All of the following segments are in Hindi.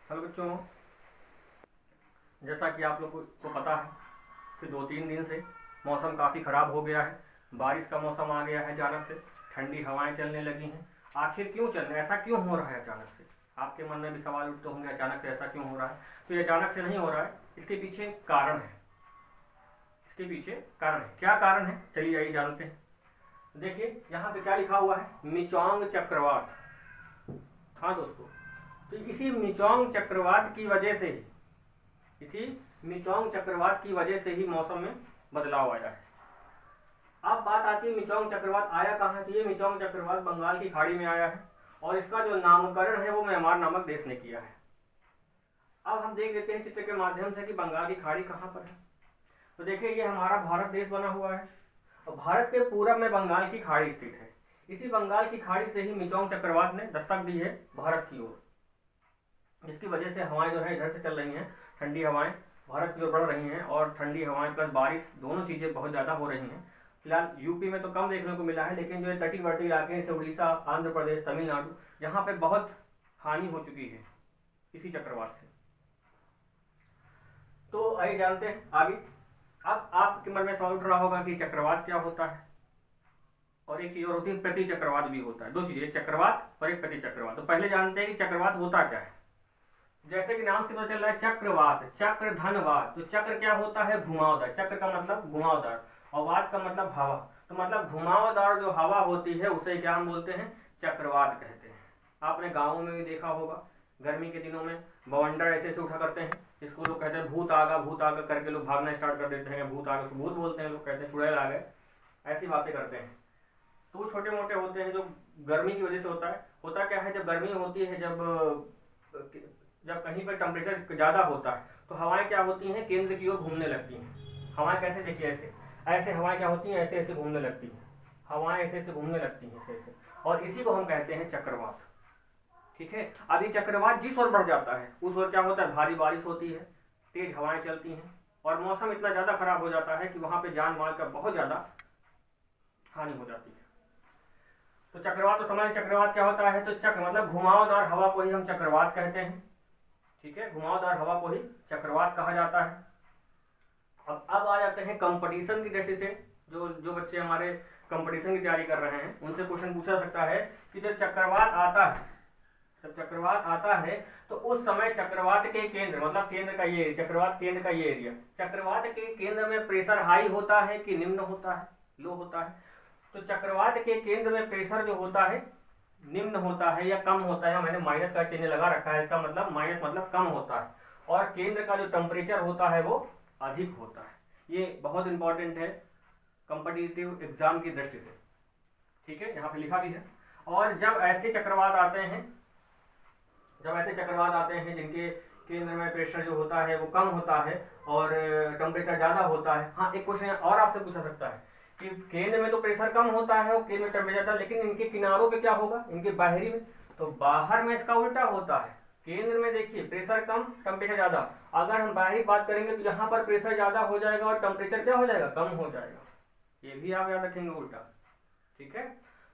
हेलो बच्चों, जैसा कि आप लोगों को पता है कि 2-3 दिन से मौसम काफ़ी ख़राब हो गया है। बारिश का मौसम आ गया है अचानक से, ठंडी हवाएं चलने लगी हैं। आखिर क्यों चल रहा है, ऐसा क्यों हो रहा है अचानक से? आपके मन में भी सवाल उठते होंगे, अचानक से ऐसा क्यों हो रहा है? तो ये अचानक से नहीं हो रहा है, इसके पीछे कारण है। इसके पीछे कारण है, क्या कारण है चलिए आइए जानते हैं। देखिए यहाँ पे क्या लिखा हुआ है, मिचोंग चक्रवात। हाँ दोस्तों, तो इसी मिचोंग चक्रवात की वजह से इसी मिचोंग चक्रवात की वजह से ही मौसम में बदलाव आया है। अब बात आती है मिचोंग चक्रवात आया कहाँ से। ये मिचोंग चक्रवात बंगाल की खाड़ी में आया है और इसका जो नामकरण है वो म्यांमार नामक देश ने किया है। अब हम देख लेते हैं चित्र के माध्यम से कि बंगाल की खाड़ी कहाँ पर है। तो देखिए ये हमारा भारत देश बना हुआ है और भारत के पूरब में बंगाल की खाड़ी स्थित है। इसी बंगाल की खाड़ी से ही मिचोंग चक्रवात ने दस्तक दी है भारत की ओर, जिसकी वजह से हवाएं जो है इधर से चल रही हैं, ठंडी हवाएं भारत की ओर बढ़ रही हैं और ठंडी हवाएं प्लस बारिश दोनों चीज़ें बहुत ज़्यादा हो रही हैं। फिलहाल यूपी में तो कम देखने को मिला है, लेकिन जो तटीवर्ती इलाके हैं जैसे उड़ीसा, आंध्र प्रदेश, तमिलनाडु, यहाँ पे बहुत हानि हो चुकी है इसी चक्रवात से। तो आइए जानते हैं आगे। अब आपके मन में सवाल उठ रहा होगा कि चक्रवात क्या होता है, और एक चीज और होती है प्रति चक्रवात भी होता है। दो चीजें, एक चक्रवात और एक प्रति चक्रवात। तो पहले जानते हैं कि चक्रवात होता क्या है। जैसे कि नाम से पता चल रहा है चक्रवात, चक्र धनवात। तो चक्र क्या होता है, घुमावदार। चक्र का मतलब घुमावदार और वात का मतलब हवा। तो मतलब घुमावदार जो हवा होती है उसे क्या हम बोलते हैं, चक्रवात कहते हैं। आपने गाँवों में भी देखा होगा, गर्मी के दिनों में बवंडर ऐसे ऐसे उठा करते हैं, जिसको लोग कहते हैं भूत आगा करके लोग भागना स्टार्ट कर देते हैं। भूत आगा, भूत बोलते हैं लोग, कहते हैं चुड़ैल आ गए, ऐसी बातें करते हैं। तो वो छोटे मोटे होते हैं जो गर्मी की वजह से होता है। होता क्या है, जब गर्मी होती है, जब कहीं पर टेम्परेचर ज़्यादा होता है तो हवाएं क्या होती हैं, केंद्र की ओर घूमने लगती हैं। हवाएं कैसे, देखिए ऐसे ऐसे हवाएं क्या होती हैं, ऐसे ऐसे घूमने लगती हैं। हवाएं ऐसे ऐसे घूमने लगती हैं, ऐसे ऐसे, और इसी को हम कहते हैं चक्रवात। ठीक है। अब ये चक्रवात जिस ओर बढ़ जाता है उस ओर क्या होता है, भारी बारिश होती है, तेज हवाएं चलती हैं और मौसम इतना ज़्यादा खराब हो जाता है कि वहाँ पे जान माल का बहुत ज़्यादा हानि हो जाती है। तो चक्रवात तो समझ, चक्रवात क्या होता है, तो चक्र मतलब घुमावदार हवा को ही हम चक्रवात कहते हैं। ठीक है, घुमावदार हवा को ही चक्रवात कहा जाता है। अब आ जाते हैं कंपटीशन की दृष्टि से। जो जो बच्चे हमारे कंपटीशन की तैयारी कर रहे हैं उनसे क्वेश्चन पूछा सकता है कि जब चक्रवात आता है, जब चक्रवात आता है तो उस समय चक्रवात के केंद्र, मतलब केंद्र का ये, चक्रवात केंद्र का ये एरिया, चक्रवात के केंद्र में प्रेशर हाई होता है कि निम्न होता है, लो होता है। तो चक्रवात के केंद्र में प्रेशर जो होता है निम्न होता है या कम होता है। मैंने माइनस का चिन्ह लगा रखा है, इसका मतलब माइनस मतलब कम होता है। और केंद्र का जो टेम्परेचर होता है वो अधिक होता है। ये बहुत इंपॉर्टेंट है कॉम्पिटिटिव एग्जाम की दृष्टि से। ठीक है, यहाँ पे लिखा भी है। और जब ऐसे चक्रवात आते हैं, जिनके केंद्र में प्रेशर जो होता है वो कम होता है और टेम्परेचर ज़्यादा होता है। हाँ, एक क्वेश्चन और आपसे पूछा सकता है कि केंद्र में तो प्रेशर कम होता है और केंद्र में टेम्परेचर ज़्यादा, लेकिन इनके किनारों पे क्या होगा, इनके बाहरी में? तो बाहर में इसका उल्टा होता है। केंद्र में देखिए प्रेशर कम, टेम्परेचर ज़्यादा। अगर हम बाहरी बात करेंगे तो यहाँ पर प्रेशर ज़्यादा हो जाएगा और टेम्परेचर क्या हो जाएगा, कम हो जाएगा। ये भी आप याद रखेंगे, उल्टा। ठीक है,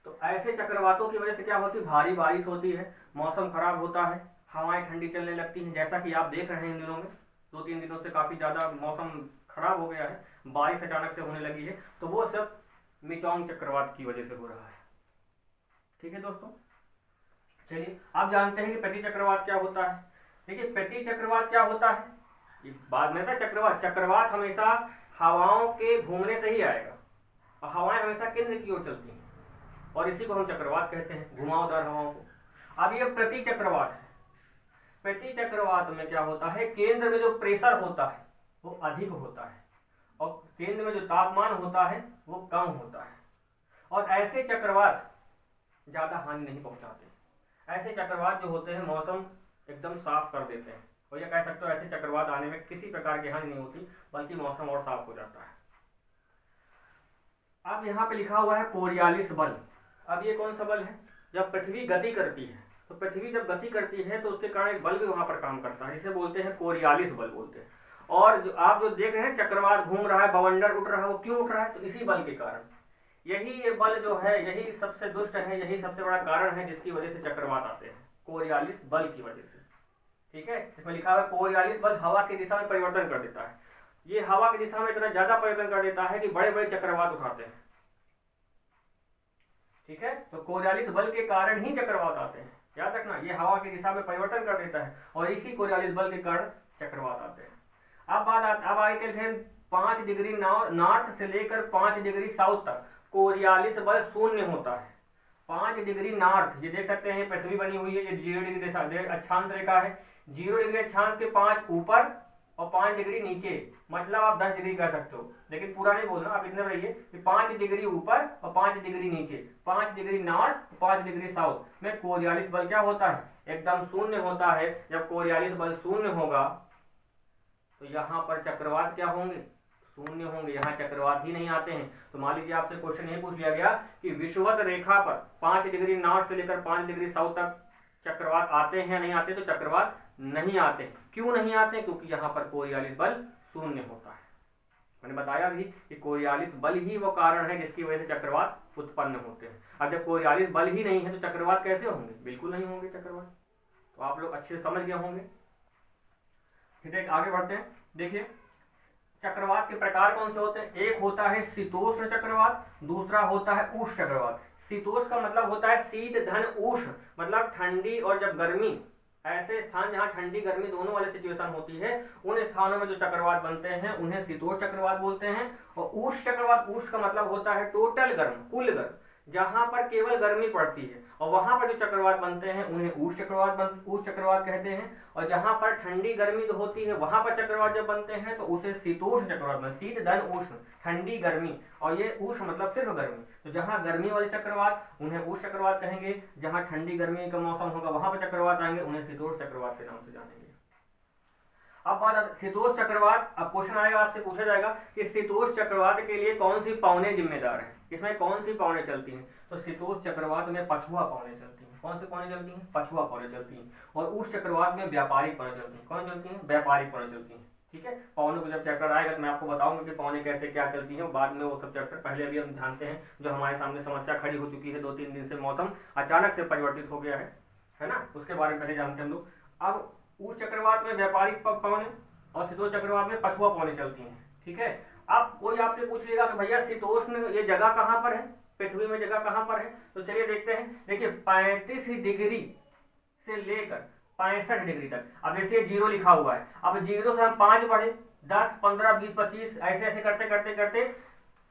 तो ऐसे चक्रवातों की वजह से क्या होती है, भारी बारिश होती है, मौसम खराब होता है, हवाएं ठंडी चलने लगती हैं, जैसा कि आप देख रहे हैं इन दिनों में। 2-3 दिनों से काफ़ी ज़्यादा मौसम खराब हो गया है, बारिश अचानक से होने लगी है। तो वो सब मिचोंग चक्रवात की वजह से हो रहा है। ठीक है दोस्तों, चलिए अब जानते हैं कि प्रति चक्रवात क्या होता है। देखिए प्रति चक्रवात क्या होता है, ये बाद में था चक्रवात। चक्रवात हमेशा हवाओं के घूमने से ही आएगा और हवाएं हमेशा केंद्र की ओर चलती हैं और इसी को हम चक्रवात कहते हैं, घुमावदार हवाओं को। अब ये प्रति चक्रवात है। प्रति चक्रवात में क्या होता है, केंद्र में जो प्रेशर होता है वो अधिक होता है और केंद्र में जो तापमान होता है वो कम होता है। और ऐसे चक्रवात ज़्यादा हानि नहीं पहुंचाते। ऐसे चक्रवात जो होते हैं मौसम एकदम साफ कर देते हैं, और यह कह सकते हो ऐसे चक्रवात आने में किसी प्रकार की हानि नहीं होती, बल्कि मौसम और साफ हो जाता है। अब यहाँ पे लिखा हुआ है कोरियालिस बल। अब ये कौन सा बल है, जब पृथ्वी गति करती है, तो पृथ्वी जब गति करती है तो उसके कारण एक बल भी वहां पर काम करता है, जिसे बोलते हैं कोरियालिस बल बोलते हैं। और जो आप जो देख रहे हैं चक्रवात घूम रहा है, बवंडर उठ रहा है, वो क्यों उठ रहा है, तो इसी बल के कारण। यही ये बल जो है, यही सबसे दुष्ट है, यही सबसे बड़ा कारण है जिसकी वजह से चक्रवात आते हैं, कोरियालिस बल की वजह से। ठीक है, इसमें लिखा हुआ है कोरियालिस बल हवा की दिशा में परिवर्तन कर देता है। ये हवा की दिशा में इतना ज्यादा परिवर्तन कर देता है कि बड़े बड़े चक्रवात उठाते हैं। ठीक है, तो कोरियालिस बल के कारण ही चक्रवात आते हैं, याद रखना, ये हवा की दिशा में परिवर्तन कर देता है और इसी कोरियालिस बल के कारण चक्रवात आते हैं। अब आगे चलते हैं 5 डिग्री नॉर्थ से लेकर 5 डिग्री साउथ तक कोरियालिस बल शून्य होता है। 5 डिग्री नॉर्थ, ये देख सकते हैं पृथ्वी बनी हुई है, ये 0 डिग्री अक्षांश रेखा है, 0 डिग्री अक्षांश के 5 ऊपर और 5 डिग्री नीचे, मतलब आप 10 डिग्री कर सकते हो, लेकिन पूरा नहीं बोलना, आप इतने रहिए कि 5 डिग्री ऊपर और 5 डिग्री नीचे, 5 डिग्री नॉर्थ 5 डिग्री साउथ में कोरियालिस बल क्या होता है, एकदम शून्य होता है। जब कोरियालिस बल शून्य होगा तो यहाँ पर चक्रवात क्या होंगे, शून्य होंगे, यहाँ चक्रवात ही नहीं आते हैं। तो मान लीजिए आपसे क्वेश्चन ये पूछ लिया गया कि विषुवत रेखा पर 5 डिग्री नॉर्थ से लेकर 5 डिग्री साउथ तक चक्रवात आते हैं नहीं आते, तो चक्रवात नहीं आते। क्यों नहीं आते, क्योंकि यहाँ पर कोरियालिस बल शून्य होता है। मैंने बताया भी कि कोरियालिस बल ही वो कारण है जिसकी वजह से चक्रवात उत्पन्न होते हैं। अब जब कोरियालिस बल ही नहीं है तो चक्रवात कैसे होंगे, बिल्कुल नहीं होंगे चक्रवात। तो आप लोग अच्छे से समझ गए होंगे। फिर आगे बढ़ते हैं, देखिए चक्रवात के प्रकार कौन से होते हैं। एक होता है शीतोष्ण चक्रवात, दूसरा होता है उष्ण चक्रवात। शीतोष्ण का मतलब होता है शीत धन उष्ण, मतलब ठंडी और जब गर्मी, ऐसे स्थान जहां ठंडी गर्मी दोनों वाली सिचुएशन होती है, उन स्थानों में जो चक्रवात बनते हैं उन्हें शीतोष्ण चक्रवात बोलते हैं। और उष्ण चक्रवात, उष्ण का मतलब होता है टोटल गर्म, कुल गर्म, जहां पर केवल गर्मी पड़ती है, और वहां पर जो चक्रवात बनते हैं उन्हें उष्ण चक्रवात कहते हैं। और जहां पर ठंडी गर्मी जो होती है वहां पर चक्रवात जब बनते हैं तो उसे शीतोष्ण चक्रवात बनते हैं। शीत धन उष्ण, ठंडी गर्मी, और ये उष्ण मतलब सिर्फ गर्मी, तो जहां गर्मी वाले चक्रवात उन्हें उष्ण चक्रवात कहेंगे, जहां ठंडी गर्मी का मौसम होगा वहां पर चक्रवात आएंगे उन्हें शीतोष्ण चक्रवात के नाम से जानेंगे। अब बात शीतोष्ण चक्रवात, अब क्वेश्चन आएगा आपसे पूछा जाएगा कि शीतोष्ण चक्रवात के लिए कौन सी पवनें जिम्मेदार है, इसमें कौन सी पवनें चलती हैं। तो शीतोष्ण चक्रवात में पछुआ पवनें चलती हैं। कौन सी पवनें चलती हैं, पछुआ पवनें चलती हैं। और उष्ण चक्रवात में व्यापारिक पवनें चलती हैं। कौन चलती हैं, व्यापारिक पवनें चलती हैं। ठीक है, पवनों को जब चैप्टर आएगा तो मैं आपको बताऊंगा कि पवनें कैसे क्या चलती हैं, बाद में वो सब चैप्टर, पहले अभी हम जानते हैं जो हमारे सामने समस्या खड़ी हो चुकी है 2-3 दिन से, मौसम अचानक से परिवर्तित हो गया है ना, उसके बारे में पहले जानते हैं हम लोग। अब उष्ण चक्रवात में व्यापारिक पवनें और शीतोष्ण चक्रवात में पछुआ पवनें चलती हैं। ठीक है, अब कोई आपसे पूछ लेगा कि भैया शीतोष्ण ये जगह कहाँ पर है, पृथ्वी में जगह कहाँ पर है, तो चलिए देखते हैं। देखिए 35 डिग्री से लेकर 65 डिग्री तक। अब जैसे 0 लिखा हुआ है, अब 0 से हम 5 बढ़े, 10, 15, 20, 25 ऐसे ऐसे करते करते करते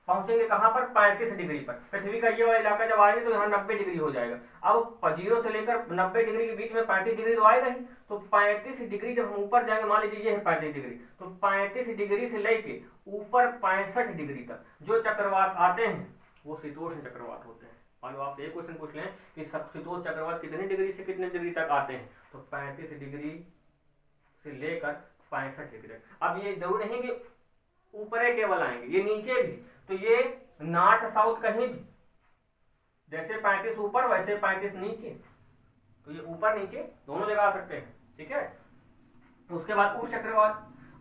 पहुंचेंगे कहां पर, 35 डिग्री पर। पृथ्वी का ये वाला इलाका जब आएंगे तो यहाँ 90 डिग्री हो जाएगा। अब 0 से लेकर 90 डिग्री के बीच में 35 डिग्री तो आएगा ही, तो 35 डिग्री जब हम ऊपर जाएंगे, मान लीजिए ये है 35 डिग्री, तो 35 डिग्री से लेके ऊपर 65 डिग्री तक जो चक्रवात आते हैं वो शीतोष्ण चक्रवात होते हैं। मान लो आपसे एक क्वेश्चन पूछ लें कि शीतोष्ण चक्रवात कितनी डिग्री से कितने डिग्री तक आते हैं, तो 35 डिग्री से लेकर 65 डिग्री तक। अब ये जरूर नहीं कि ऊपरे केवल आएंगे, ये नीचे भी, तो ये नॉर्थ साउथ कहीं भी, जैसे 35 ऊपर वैसे 35 नीचे, तो ये ऊपर नीचे दोनों जगह आ सकते हैं। ठीक है, तो उसके बाद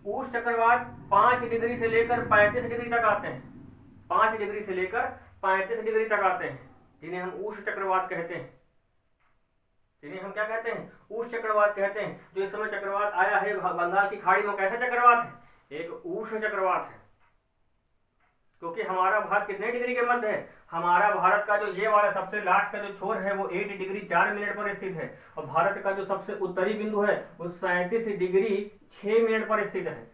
उष्ण चक्रवात 5 डिग्री से लेकर 35 डिग्री तक आते हैं। 5 डिग्री से लेकर 35 डिग्री तक आते हैं, जिन्हें हम उष्ण चक्रवात कहते हैं। जिन्हें हम क्या कहते हैं, उष्ण चक्रवात कहते हैं। जो इस समय चक्रवात आया है बंगाल की खाड़ी में, कैसा चक्रवात है, एक उष्ण चक्रवात है। क्योंकि हमारा भारत कितने डिग्री के मध्य है, हमारा भारत का जो ये वाला सबसे लास्ट का जो छोर है वो 8 डिग्री 4 मिनट पर स्थित है, और भारत का जो सबसे उत्तरी बिंदु है वो 37 डिग्री 6 मिनट पर स्थित है।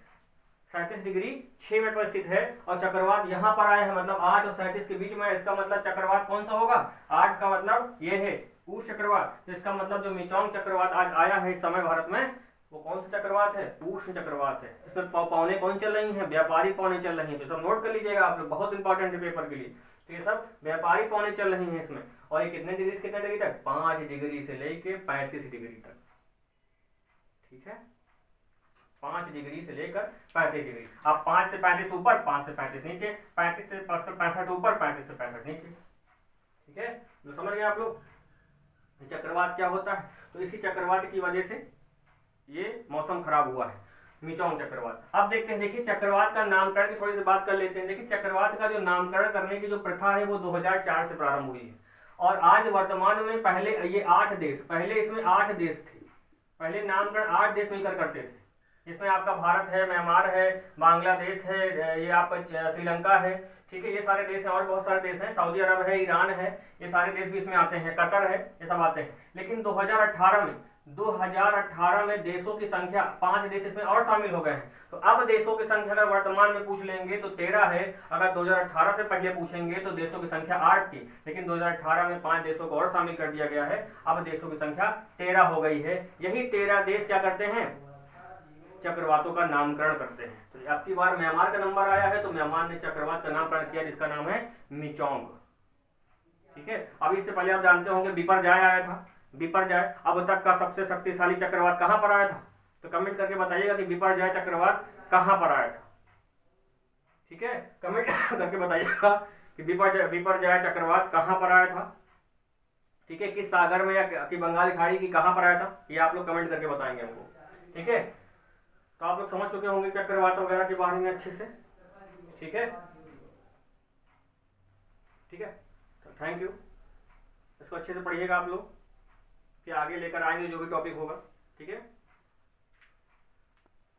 37 डिग्री 6 मिनट पर स्थित है, और चक्रवात यहाँ पर आया है, मतलब 8 और 37 के बीच में। इसका मतलब चक्रवात कौन सा होगा, 8 का मतलब ये है उष्ण चक्रवात। तो इसका मतलब जो मिचोंग चक्रवात आज आया है इस समय भारत में, वो कौन सा चक्रवात है, उष्ण चक्रवात है। इसमें पवनें कौन चल रही हैं, व्यापारिक पवनें चल रही हैं। तो सब नोट कर लीजिएगा आप लोग, बहुत इंपॉर्टेंट है पेपर के लिए। तो ये सब व्यापारिक पवनें चल रही हैं इसमें, और ये कितने डिग्री से कितने डिग्री तक, 5 डिग्री से लेके 35 डिग्री तक। ठीक है, 5 डिग्री से लेकर 35 डिग्री। अब 5 से 35 ऊपर, 5 से 35 नीचे, 35 से 65 ऊपर, 35 से 65 नीचे। ठीक है, तो समझ गए आप लोग चक्रवात क्या होता है। तो इसी चक्रवात की वजह से ये मौसम खराब हुआ है, मिचोंग चक्रवात। अब देखते हैं, देखिए चक्रवात का नामकरण की थोड़ी सी बात कर लेते हैं। देखिए चक्रवात का जो नामकरण करने की जो प्रथा है वो 2004 से प्रारंभ हुई है, और आज वर्तमान में, पहले ये 8 देश, पहले इसमें 8 देश थे, पहले नामकरण 8 देश मिलकर करते थे। इसमें आपका भारत है, म्यांमार है, बांग्लादेश है, ये आपका श्रीलंका है, ठीक है, ये सारे देश हैं और बहुत सारे देश हैं, सऊदी अरब है, ईरान है, ये सारे देश भी इसमें आते हैं, कतर है, ये सब आते हैं। लेकिन 2018 में देशों की संख्या 5 देश इसमें और शामिल हो गए हैं। तो अब देशों की संख्या अगर वर्तमान में पूछ लेंगे तो 13 है। अगर 2018 से पहले पूछेंगे तो देशों की संख्या 8 थी, लेकिन 2018 में 5 देशों को और शामिल कर दिया गया है। अब देशों की संख्या 13 हो गई है। यही 13 देश क्या करते हैं, चक्रवातों का नामकरण करते हैं। तो आपकी बार म्यांमार का नंबर आया है, तो म्यांमार ने चक्रवात का नामकरण किया जिसका नाम है मिचोंग, ठीक है। अब इससे पहले आप जानते होंगे बिपरजॉय आया था। बिपरजॉय अब तक का सबसे शक्तिशाली चक्रवात कहां पर आया था, तो कमेंट करके बताइएगा कि बिपरजॉय चक्रवात कहां पर आया था, ठीक है, कमेंट करके बताइएगा कि बिपरजॉय चक्रवात कहां पर आया था, ठीक है, किस सागर में या कि बंगाल खाड़ी की कहां पर आया था, ये आप लोग कमेंट करके बताएंगे हमको, ठीक है। तो आप लोग समझ चुके होंगे चक्रवात वगैरह के बारे में अच्छे से, ठीक है, ठीक है। तो थैंक यू, इसको अच्छे से पढ़िएगा आप लोग, कि आगे लेकर आएंगे जो भी टॉपिक होगा, ठीक है।